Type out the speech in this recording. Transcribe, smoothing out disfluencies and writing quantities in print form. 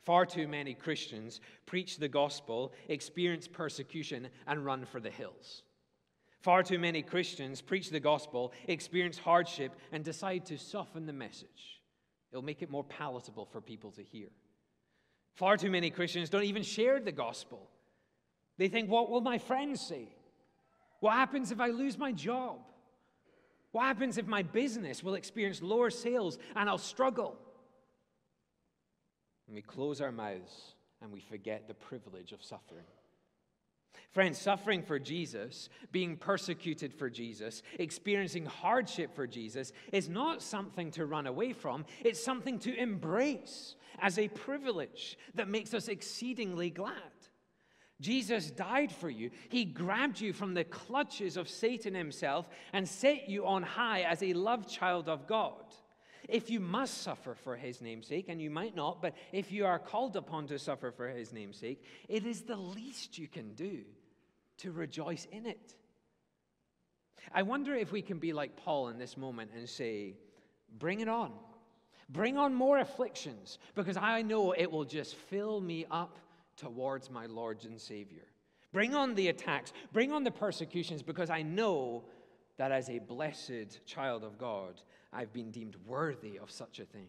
Far too many Christians preach the gospel, experience persecution, and run for the hills. Far too many Christians preach the gospel, experience hardship, and decide to soften the message. It'll make it more palatable for people to hear. Far too many Christians don't even share the gospel. They think, what will my friends say? What happens if I lose my job? What happens if my business will experience lower sales and I'll struggle? And we close our mouths and we forget the privilege of suffering. Friends, suffering for Jesus, being persecuted for Jesus, experiencing hardship for Jesus is not something to run away from. It's something to embrace as a privilege that makes us exceedingly glad. Jesus died for you. He grabbed you from the clutches of Satan himself and set you on high as a loved child of God. If you must suffer for his name's sake, and you might not, but if you are called upon to suffer for his name's sake, it is the least you can do to rejoice in it. I wonder if we can be like Paul in this moment and say, bring it on. Bring on more afflictions, because I know it will just fill me up towards my Lord and Savior. Bring on the attacks. Bring on the persecutions, because I know that as a blessed child of God, I've been deemed worthy of such a thing.